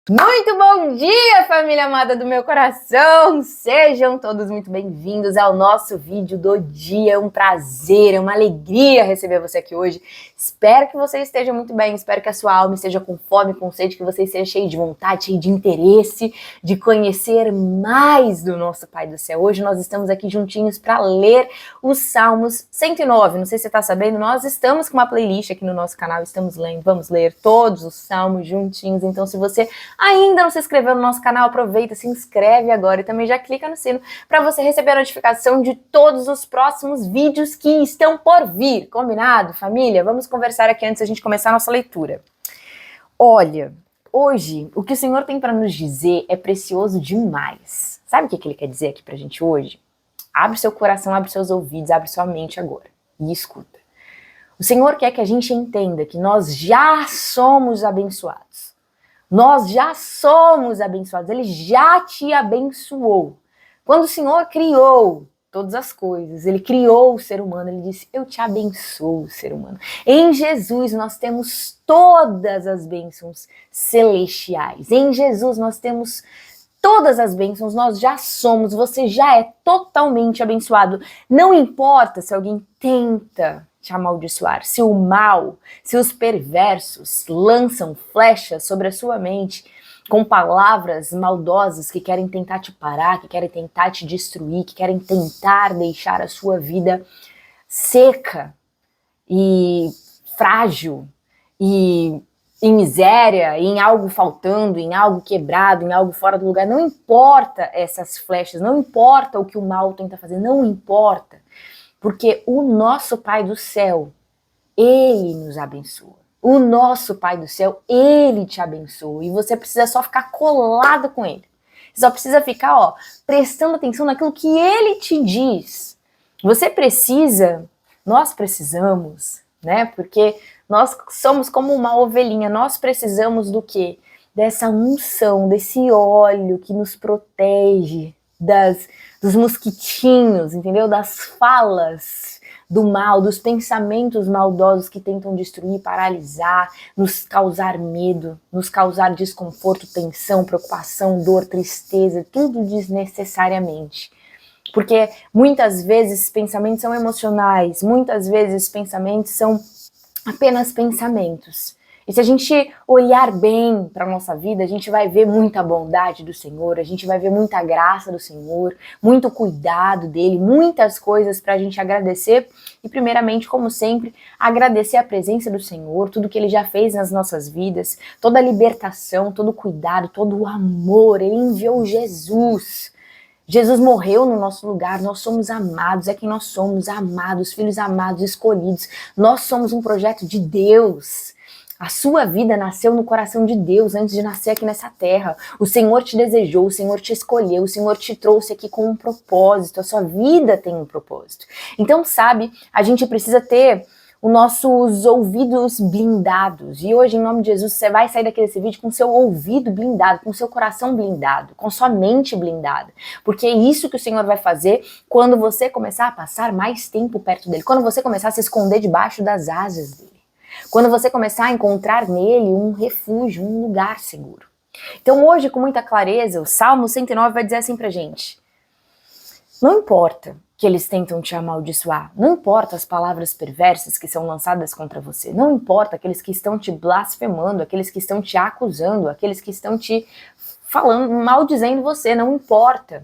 Muito bom dia, família amada do meu coração! Sejam todos muito bem-vindos ao nosso vídeo do dia. É um prazer, é uma alegria receber você aqui hoje. Espero que você esteja muito bem, espero que a sua alma esteja com fome, com sede, que você esteja cheio de vontade, cheio de interesse, de conhecer mais do nosso Pai do Céu. Hoje nós estamos aqui juntinhos para ler os Salmos 109. Não sei se você está sabendo, nós estamos com uma playlist aqui no nosso canal, estamos lendo, vamos ler todos os Salmos juntinhos. Então, se você ainda não se inscreveu no nosso canal, aproveita, se inscreve agora e também já clica no sino para você receber a notificação de todos os próximos vídeos que estão por vir. Combinado, família? Vamos conversar aqui antes da gente começar a nossa leitura. Olha, hoje o que o Senhor tem para nos dizer é precioso demais. Sabe o que Ele quer dizer aqui pra gente hoje? Abre seu coração, abre seus ouvidos, abre sua mente agora e escuta. O Senhor quer que a gente entenda que nós já somos abençoados. Nós já somos abençoados, Ele já te abençoou. Quando o Senhor criou todas as coisas, Ele criou o ser humano, Ele disse, eu te abençoo, ser humano. Em Jesus nós temos todas as bênçãos celestiais. Em Jesus nós temos todas as bênçãos, nós já somos, você já é totalmente abençoado. Não importa se alguém tenta te amaldiçoar, se o mal, se os perversos lançam flechas sobre a sua mente com palavras maldosas que querem tentar te parar, que querem tentar te destruir, que querem tentar deixar a sua vida seca e frágil e em miséria, em algo faltando, em algo quebrado, em algo fora do lugar. Não importa essas flechas, não importa o que o mal tenta fazer, não importa. Porque o nosso Pai do Céu, Ele nos abençoa. O nosso Pai do Céu, Ele te abençoa. E você precisa só ficar colado com Ele. Você só precisa ficar, prestando atenção naquilo que Ele te diz. Você precisa, nós precisamos, né? Porque nós somos como uma ovelhinha. Nós precisamos do quê? Dessa unção, desse óleo que nos protege dos mosquitinhos, entendeu? Das falas do mal, dos pensamentos maldosos que tentam destruir, paralisar, nos causar medo, nos causar desconforto, tensão, preocupação, dor, tristeza, tudo desnecessariamente. Porque muitas vezes pensamentos são emocionais, muitas vezes pensamentos são apenas pensamentos. E se a gente olhar bem para a nossa vida, a gente vai ver muita bondade do Senhor, a gente vai ver muita graça do Senhor, muito cuidado dele, muitas coisas para a gente agradecer. E primeiramente, como sempre, agradecer a presença do Senhor, tudo que Ele já fez nas nossas vidas, toda a libertação, todo o cuidado, todo o amor. Ele enviou Jesus. Jesus morreu no nosso lugar, nós somos amados, é quem nós somos, amados, filhos amados, escolhidos. Nós somos um projeto de Deus. A sua vida nasceu no coração de Deus antes de nascer aqui nessa terra. O Senhor te desejou, o Senhor te escolheu, o Senhor te trouxe aqui com um propósito. A sua vida tem um propósito. Então, sabe, a gente precisa ter os nossos ouvidos blindados. E hoje, em nome de Jesus, você vai sair daqui desse vídeo com seu ouvido blindado, com seu coração blindado, com sua mente blindada. Porque é isso que o Senhor vai fazer quando você começar a passar mais tempo perto dele, quando você começar a se esconder debaixo das asas dele. Quando você começar a encontrar nele um refúgio, um lugar seguro. Então hoje, com muita clareza, o Salmo 109 vai dizer assim pra gente: não importa que eles tentam te amaldiçoar, não importa as palavras perversas que são lançadas contra você, não importa aqueles que estão te blasfemando, aqueles que estão te acusando, aqueles que estão te falando, maldizendo você, não importa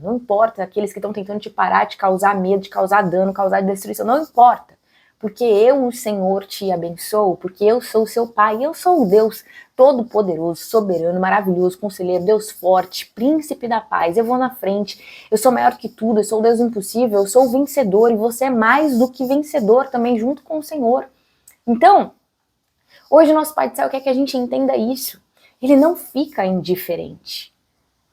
aqueles que estão tentando te parar, te causar medo, te causar dano, causar destruição, não importa. Porque eu, o Senhor, te abençoo, porque eu sou o seu Pai, eu sou o Deus todo-poderoso, soberano, maravilhoso, conselheiro, Deus forte, príncipe da paz, eu vou na frente, eu sou maior que tudo, eu sou o Deus impossível, eu sou o vencedor, e você é mais do que vencedor também, junto com o Senhor. Então, hoje o nosso Pai do Céu quer que a gente entenda isso. Ele não fica indiferente.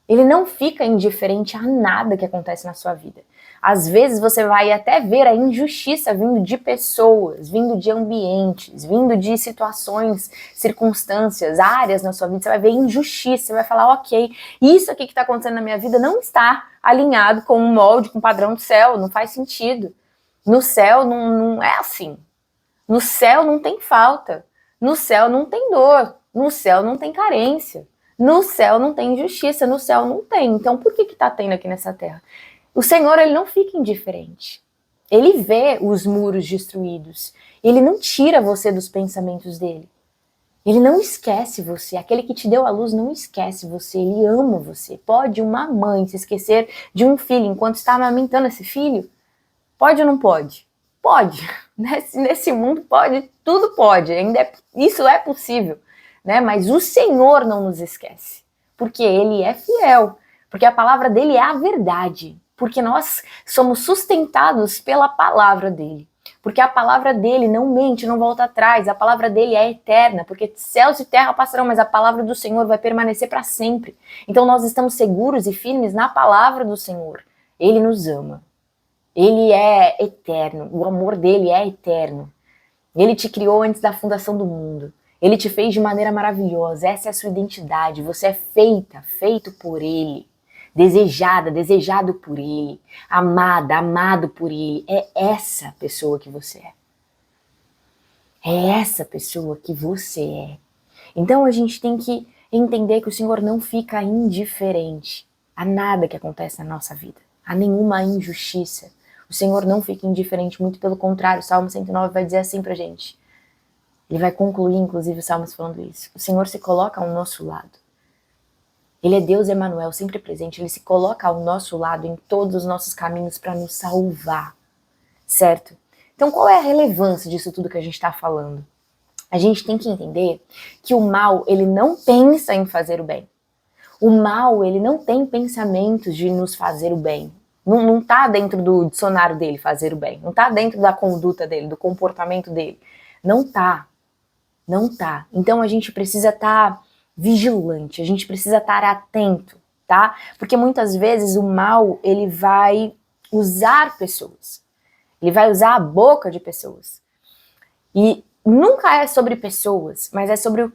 Ele não fica indiferente a nada que acontece na sua vida. Às vezes você vai até ver a injustiça vindo de pessoas, vindo de ambientes, vindo de situações, circunstâncias, áreas na sua vida. Você vai ver injustiça, você vai falar, ok, isso aqui que está acontecendo na minha vida não está alinhado com o molde, com o padrão do céu, não faz sentido. No céu não é assim. No céu não tem falta. No céu não tem dor. No céu não tem carência. No céu não tem injustiça, no céu não tem. Então por que tá tendo aqui nessa terra? O Senhor, ele não fica indiferente. Ele vê os muros destruídos. Ele não tira você dos pensamentos dele. Ele não esquece você. Aquele que te deu a luz não esquece você. Ele ama você. Pode uma mãe se esquecer de um filho enquanto está amamentando esse filho? Pode ou não pode? Pode. Nesse mundo pode, tudo pode. Isso é possível, né? Mas o Senhor não nos esquece. Porque Ele é fiel. Porque a palavra dele é a verdade. Porque nós somos sustentados pela palavra dele. Porque a palavra dele não mente, não volta atrás. A palavra dele é eterna. Porque céus e terra passarão, mas a palavra do Senhor vai permanecer para sempre. Então nós estamos seguros e firmes na palavra do Senhor. Ele nos ama. Ele é eterno. O amor dele é eterno. Ele te criou antes da fundação do mundo. Ele te fez de maneira maravilhosa. Essa é a sua identidade. Você é feito por ele. Desejada, desejado por ele, amada, amado por ele. É essa pessoa que você é. É essa pessoa que você é. Então a gente tem que entender que o Senhor não fica indiferente a nada que acontece na nossa vida, a nenhuma injustiça. O Senhor não fica indiferente, muito pelo contrário. O Salmo 109 vai dizer assim pra gente. Ele vai concluir, inclusive, os Salmos falando isso. O Senhor se coloca ao nosso lado. Ele é Deus Emanuel, sempre presente. Ele se coloca ao nosso lado em todos os nossos caminhos para nos salvar, certo? Então, qual é a relevância disso tudo que a gente está falando? A gente tem que entender que o mal, ele não pensa em fazer o bem. O mal, ele não tem pensamentos de nos fazer o bem. Não tá dentro do dicionário dele fazer o bem. Não tá dentro da conduta dele, do comportamento dele. Não tá. Não tá. Então, a gente precisa estar vigilante, a gente precisa estar atento, tá? Porque muitas vezes o mal, ele vai usar pessoas, ele vai usar a boca de pessoas. E nunca é sobre pessoas, mas é sobre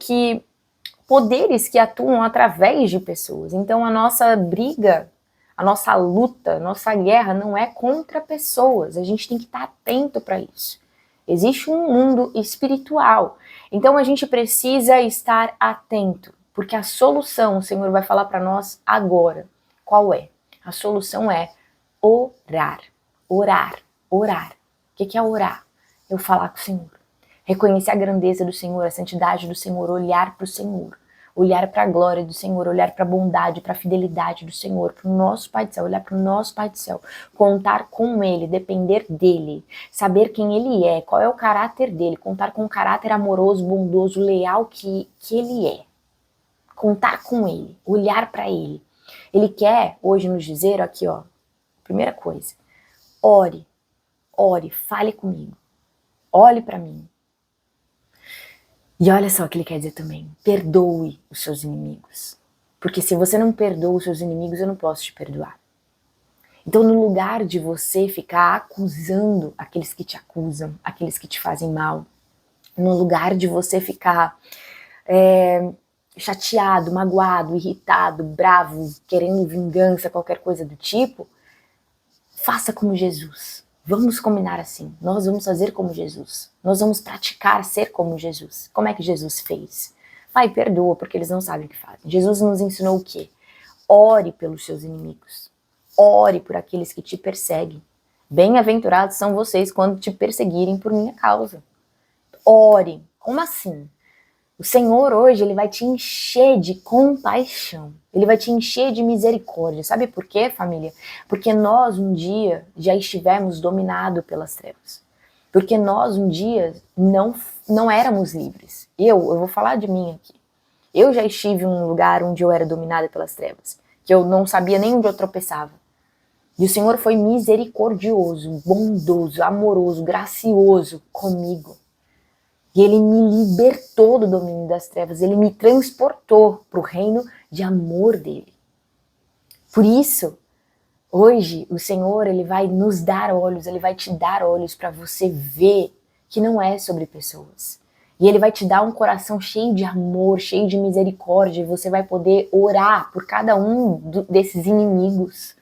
poderes que atuam através de pessoas. Então a nossa briga, a nossa luta, a nossa guerra não é contra pessoas, a gente tem que estar atento para isso. Existe um mundo espiritual. Então a gente precisa estar atento, porque a solução, o Senhor vai falar para nós agora. Qual é? A solução é orar. Orar. Orar. O que é orar? Eu falar com o Senhor. Reconhecer a grandeza do Senhor, a santidade do Senhor, olhar para o Senhor. Olhar para a glória do Senhor, olhar para a bondade, para a fidelidade do Senhor, para o nosso Pai do Céu, olhar para o nosso Pai do Céu, contar com Ele, depender dEle, saber quem Ele é, qual é o caráter dEle, contar com o caráter amoroso, bondoso, leal que Ele é. Contar com Ele, olhar para Ele. Ele quer hoje nos dizer aqui, ó, primeira coisa, ore, fale comigo, olhe para mim. E olha só o que ele quer dizer também, perdoe os seus inimigos. Porque se você não perdoa os seus inimigos, eu não posso te perdoar. Então, no lugar de você ficar acusando aqueles que te acusam, aqueles que te fazem mal, no lugar de você ficar chateado, magoado, irritado, bravo, querendo vingança, qualquer coisa do tipo, faça como Jesus. Vamos combinar assim, nós vamos fazer como Jesus, nós vamos praticar ser como Jesus. Como é que Jesus fez? Pai, perdoa, porque eles não sabem o que fazem. Jesus nos ensinou o quê? Ore pelos seus inimigos, ore por aqueles que te perseguem. Bem-aventurados são vocês quando te perseguirem por minha causa. Ore. Como assim? O Senhor hoje, ele vai te encher de compaixão. Ele vai te encher de misericórdia. Sabe por quê, família? Porque nós um dia já estivemos dominados pelas trevas. Porque nós um dia não éramos livres. Eu vou falar de mim aqui. Eu já estive em um lugar onde eu era dominada pelas trevas. Que eu não sabia nem onde eu tropeçava. E o Senhor foi misericordioso, bondoso, amoroso, gracioso comigo. E Ele me libertou do domínio das trevas, Ele me transportou para o reino de amor dEle. Por isso, hoje, o Senhor, Ele vai nos dar olhos, Ele vai te dar olhos para você ver que não é sobre pessoas. E Ele vai te dar um coração cheio de amor, cheio de misericórdia, e você vai poder orar por cada um desses inimigos,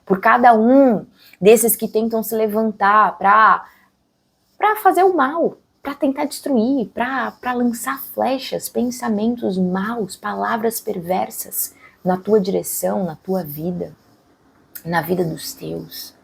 por cada um desses que tentam se levantar para fazer o mal, tentar destruir, para lançar flechas, pensamentos maus, palavras perversas na tua direção, na tua vida, na vida dos teus,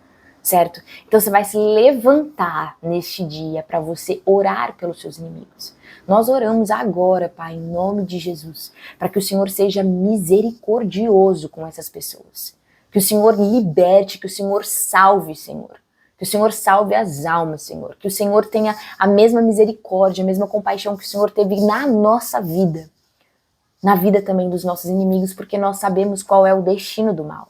certo? Então você vai se levantar neste dia para você orar pelos seus inimigos. Nós oramos agora, Pai, em nome de Jesus, para que o Senhor seja misericordioso com essas pessoas. Que o Senhor liberte, que o Senhor salve, Senhor. Que o Senhor salve as almas, Senhor. Que o Senhor tenha a mesma misericórdia, a mesma compaixão que o Senhor teve na nossa vida. Na vida também dos nossos inimigos, porque nós sabemos qual é o destino do mal.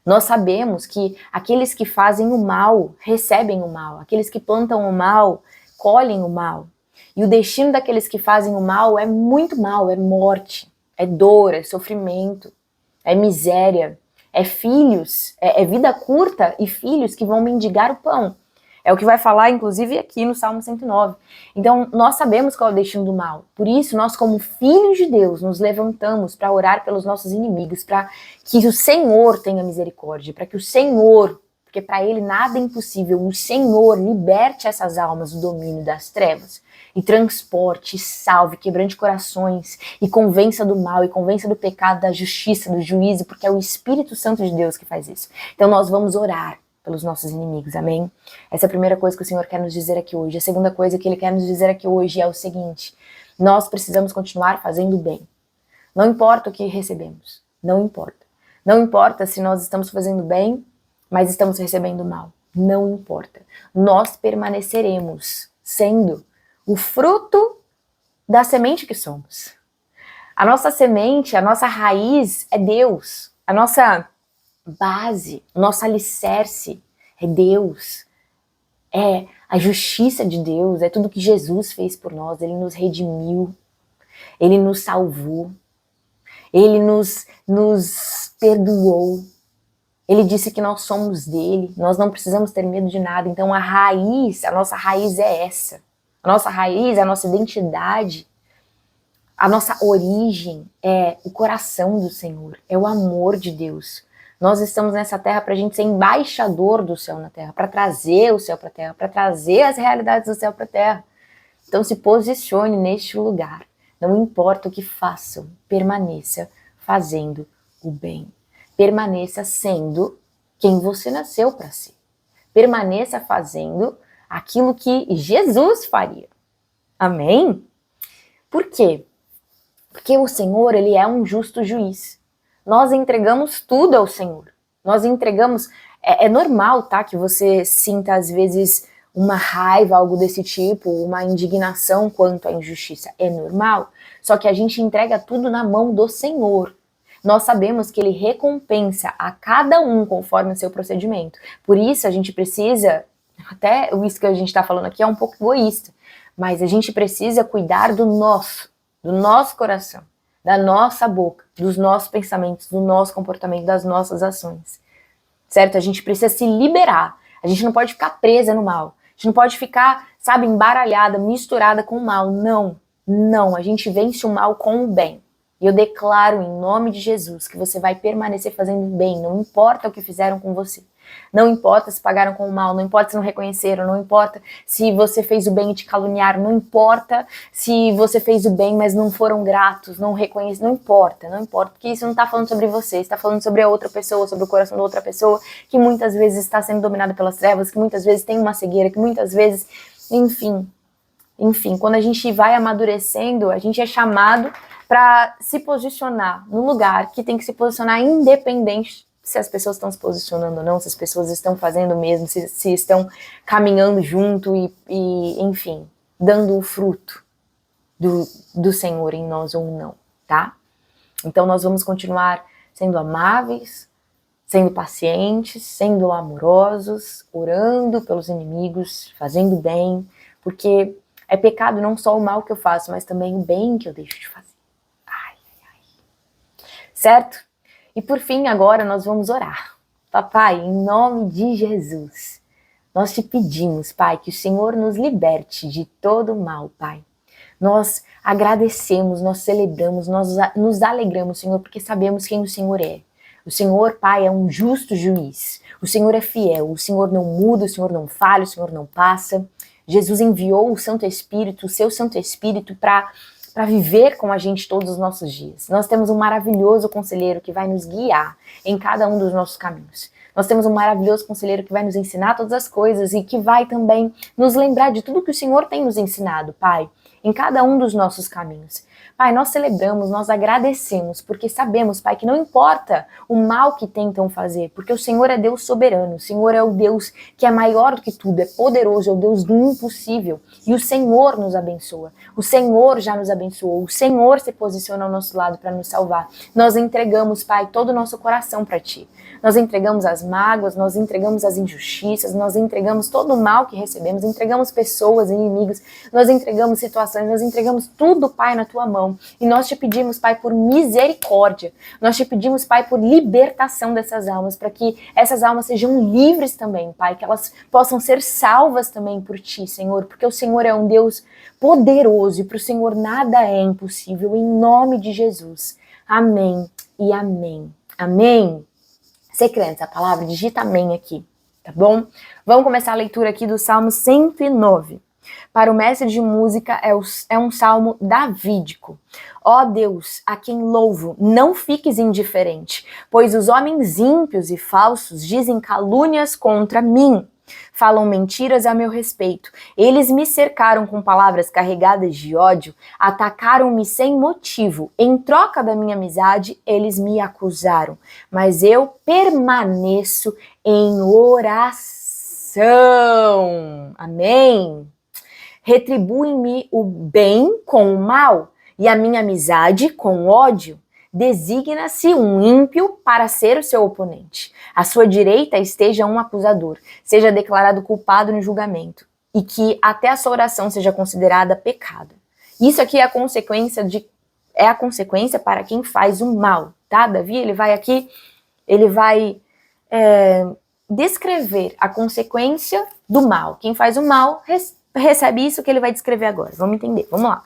Nós sabemos que aqueles que fazem o mal, recebem o mal. Aqueles que plantam o mal, colhem o mal. E o destino daqueles que fazem o mal é muito mal, é morte, é dor, é sofrimento, é miséria. É filhos, é vida curta e filhos que vão mendigar o pão. É o que vai falar, inclusive, aqui no Salmo 109. Então, nós sabemos qual é o destino do mal. Por isso, nós, como filhos de Deus, nos levantamos para orar pelos nossos inimigos, para que o Senhor tenha misericórdia, para que o Senhor, porque para Ele nada é impossível, o Senhor liberte essas almas do domínio das trevas e transporte, salve, quebrante corações e convença do mal, e convença do pecado, da justiça, do juízo, porque é o Espírito Santo de Deus que faz isso. Então nós vamos orar pelos nossos inimigos, amém? Essa é a primeira coisa que o Senhor quer nos dizer aqui hoje. A segunda coisa que Ele quer nos dizer aqui hoje é o seguinte: nós precisamos continuar fazendo bem. Não importa o que recebemos, não importa. Não importa se nós estamos fazendo bem, mas estamos recebendo mal. Não importa. Nós permaneceremos sendo o fruto da semente que somos. A nossa semente, a nossa raiz é Deus. A nossa base, o nosso alicerce é Deus. É a justiça de Deus, é tudo que Jesus fez por nós. Ele nos redimiu, Ele nos salvou, Ele nos perdoou. Ele disse que nós somos dele, nós não precisamos ter medo de nada. Então a nossa raiz é essa. A nossa raiz, a nossa identidade, a nossa origem é o coração do Senhor, é o amor de Deus. Nós estamos nessa terra para a gente ser embaixador do céu na terra, para trazer o céu para a terra, para trazer as realidades do céu para a terra. Então se posicione neste lugar. Não importa o que façam, permaneça fazendo o bem. Permaneça sendo quem você nasceu para ser. Permaneça fazendo aquilo que Jesus faria. Amém? Por quê? Porque o Senhor, Ele é um justo juiz. Nós entregamos tudo ao Senhor. Nós entregamos... É normal, tá? Que você sinta, às vezes, uma raiva, algo desse tipo, uma indignação quanto à injustiça. É normal. Só que a gente entrega tudo na mão do Senhor. Nós sabemos que Ele recompensa a cada um conforme o seu procedimento. Por isso, a gente precisa... Até isso que a gente está falando aqui é um pouco egoísta, mas a gente precisa cuidar do nosso coração, da nossa boca, dos nossos pensamentos, do nosso comportamento, das nossas ações, certo? A gente precisa se liberar, a gente não pode ficar presa no mal, a gente não pode ficar, sabe, embaralhada, misturada com o mal, não, a gente vence o mal com o bem. E eu declaro em nome de Jesus que você vai permanecer fazendo bem, não importa o que fizeram com você. Não importa se pagaram com o mal, não importa se não reconheceram, não importa se você fez o bem e te caluniaram, não importa se você fez o bem, mas não foram gratos, não reconheceram, não importa, porque isso não está falando sobre você, está falando sobre a outra pessoa, sobre o coração da outra pessoa, que muitas vezes está sendo dominada pelas trevas, que muitas vezes tem uma cegueira, que muitas vezes, enfim, quando a gente vai amadurecendo, a gente é chamado para se posicionar no lugar que tem que se posicionar independente se as pessoas estão se posicionando ou não, se as pessoas estão fazendo o mesmo, se estão caminhando junto e enfim, dando o fruto do Senhor em nós ou não, tá? Então nós vamos continuar sendo amáveis, sendo pacientes, sendo amorosos, orando pelos inimigos, fazendo bem, porque é pecado não só o mal que eu faço, mas também o bem que eu deixo de fazer. Certo? E por fim, agora nós vamos orar. Papai, em nome de Jesus, nós te pedimos, Pai, que o Senhor nos liberte de todo o mal, Pai. Nós agradecemos, nós celebramos, nós nos alegramos, Senhor, porque sabemos quem o Senhor é. O Senhor, Pai, é um justo juiz. O Senhor é fiel, o Senhor não muda, o Senhor não falha, o Senhor não passa. Jesus enviou o Santo Espírito, o seu Santo Espírito, para viver com a gente todos os nossos dias. Nós temos um maravilhoso conselheiro que vai nos guiar em cada um dos nossos caminhos. Nós temos um maravilhoso conselheiro que vai nos ensinar todas as coisas e que vai também nos lembrar de tudo que o Senhor tem nos ensinado, Pai, em cada um dos nossos caminhos. Pai, nós celebramos, nós agradecemos, porque sabemos, Pai, que não importa o mal que tentam fazer, porque o Senhor é Deus soberano, o Senhor é o Deus que é maior do que tudo, é poderoso, é o Deus do impossível, e o Senhor nos abençoa, o Senhor já nos abençoou, o Senhor se posiciona ao nosso lado para nos salvar. Nós entregamos, Pai, todo o nosso coração para Ti. Nós entregamos as mágoas, nós entregamos as injustiças, nós entregamos todo o mal que recebemos, entregamos pessoas, inimigos, nós entregamos situações, nós entregamos tudo, Pai, na Tua mão. E nós te pedimos, Pai, por misericórdia. Nós te pedimos, Pai, por libertação dessas almas, para que essas almas sejam livres também, Pai, que elas possam ser salvas também por Ti, Senhor, porque o Senhor é um Deus poderoso e para o Senhor nada é impossível, em nome de Jesus. Amém e amém. Amém. Você crê nessa palavra? Digita amém aqui, tá bom? Vamos começar a leitura aqui do Salmo 109. Para o mestre de música é um salmo davídico. Ó Deus, a quem louvo, não fiques indiferente, pois os homens ímpios e falsos dizem calúnias contra mim. Falam mentiras a meu respeito. Eles me cercaram com palavras carregadas de ódio, atacaram-me sem motivo. Em troca da minha amizade, eles me acusaram. Mas eu permaneço em oração. Amém? Retribuem-me o bem com o mal e a minha amizade com o ódio. Designa-se um ímpio para ser o seu oponente. À sua direita esteja um acusador, seja declarado culpado no julgamento, e que até a sua oração seja considerada pecado. Isso aqui é a consequência para quem faz o mal, tá? Davi, ele vai descrever a consequência do mal. Quem faz o mal recebe isso que ele vai descrever agora. Vamos entender, vamos lá.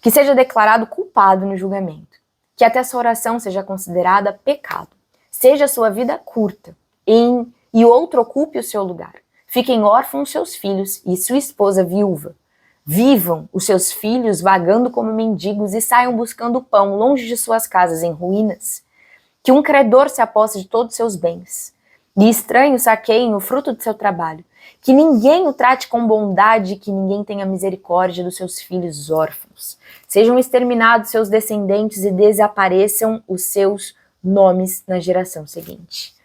Que seja declarado culpado no julgamento, que até sua oração seja considerada pecado. Seja sua vida curta, e outro ocupe o seu lugar. Fiquem órfãos seus filhos e sua esposa viúva. Vivam os seus filhos vagando como mendigos e saiam buscando pão longe de suas casas em ruínas. Que um credor se aposse de todos seus bens, e estranhos saqueiem o fruto do seu trabalho. Que ninguém o trate com bondade, que ninguém tenha misericórdia dos seus filhos órfãos. Sejam exterminados seus descendentes e desapareçam os seus nomes na geração seguinte.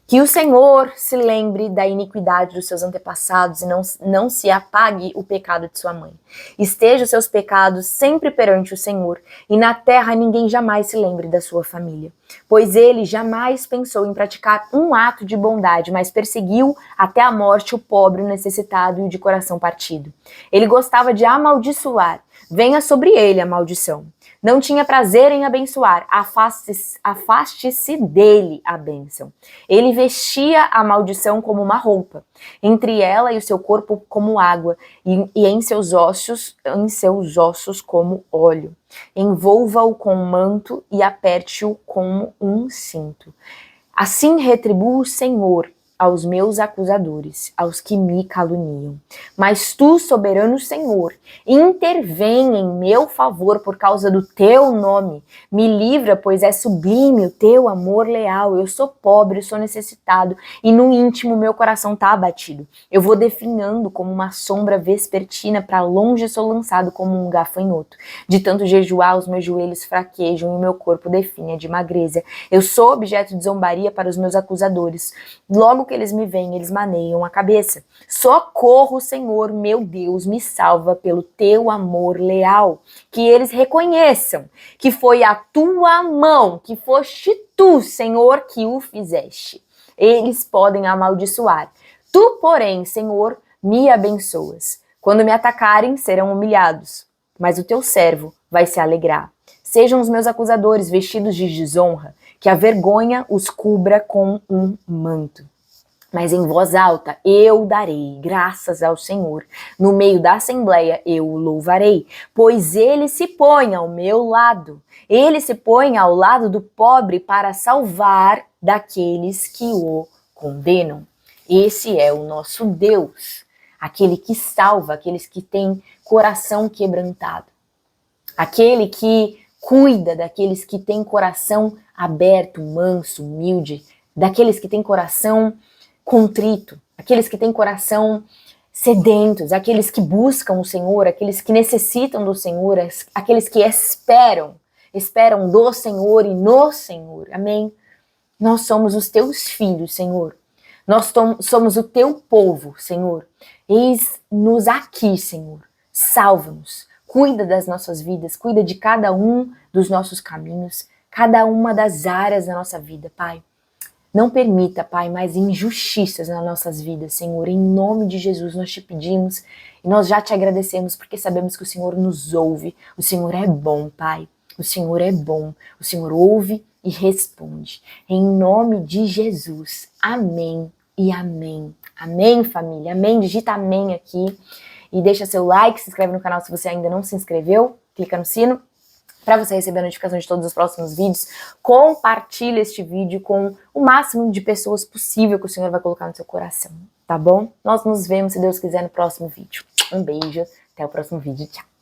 Que o Senhor se lembre da iniquidade dos seus antepassados e não se apague o pecado de sua mãe. Esteja os seus pecados sempre perante o Senhor, e na terra ninguém jamais se lembre da sua família. Pois ele jamais pensou em praticar um ato de bondade, mas perseguiu até a morte o pobre, o necessitado e o de coração partido. Ele gostava de amaldiçoar. Venha sobre ele a maldição. Não tinha prazer em abençoar, afaste-se dele a bênção. Ele vestia a maldição como uma roupa, entre ela e o seu corpo como água, e em seus ossos como óleo. Envolva-o com um manto e aperte-o como um cinto. Assim retribua o Senhor aos meus acusadores, aos que me caluniam. Mas tu, soberano Senhor, intervém em meu favor por causa do teu nome. Me livra, pois é sublime o teu amor leal. Eu sou pobre, sou necessitado, e no íntimo meu coração está abatido. Eu vou definhando como uma sombra vespertina, para longe sou lançado como um gafanhoto. De tanto jejuar, os meus joelhos fraquejam e o meu corpo definha de magreza. Eu sou objeto de zombaria para os meus acusadores. Logo que eles me veem, eles maneiam a cabeça. Socorro, Senhor, meu Deus, me salva pelo teu amor leal. Que eles reconheçam que foi a tua mão, que foste tu, Senhor, que o fizeste. Eles podem amaldiçoar. Tu, porém, Senhor, me abençoas. Quando me atacarem, serão humilhados, mas o teu servo vai se alegrar. Sejam os meus acusadores vestidos de desonra, que a vergonha os cubra com um manto. Mas em voz alta eu darei graças ao Senhor. No meio da assembleia eu o louvarei, pois ele se põe ao meu lado. Ele se põe ao lado do pobre para salvar daqueles que o condenam. Esse é o nosso Deus. aquele que salva aqueles que têm coração quebrantado, aquele que cuida daqueles que têm coração aberto, manso, humilde, daqueles que têm coração contrito, aqueles que têm coração sedentos, aqueles que buscam o Senhor, aqueles que necessitam do Senhor, aqueles que esperam do Senhor e no Senhor. Amém? Nós somos os teus filhos, Senhor. Nós somos o teu povo, Senhor. Eis-nos aqui, Senhor. Salva-nos. Cuida das nossas vidas, cuida de cada um dos nossos caminhos, cada uma das áreas da nossa vida, Pai. Não permita, Pai, mais injustiças nas nossas vidas, Senhor. Em nome de Jesus nós te pedimos e nós já te agradecemos porque sabemos que o Senhor nos ouve. O Senhor é bom, Pai. O Senhor é bom. O Senhor ouve e responde. Em nome de Jesus. Amém e amém. Amém, família. Amém. Digita amém aqui e deixa seu like, se inscreve no canal se você ainda não se inscreveu. Clica no sino para você receber a notificação de todos os próximos vídeos. Compartilha este vídeo com o máximo de pessoas possível que o Senhor vai colocar no seu coração, tá bom? Nós nos vemos, se Deus quiser, no próximo vídeo. Um beijo, até o próximo vídeo, tchau!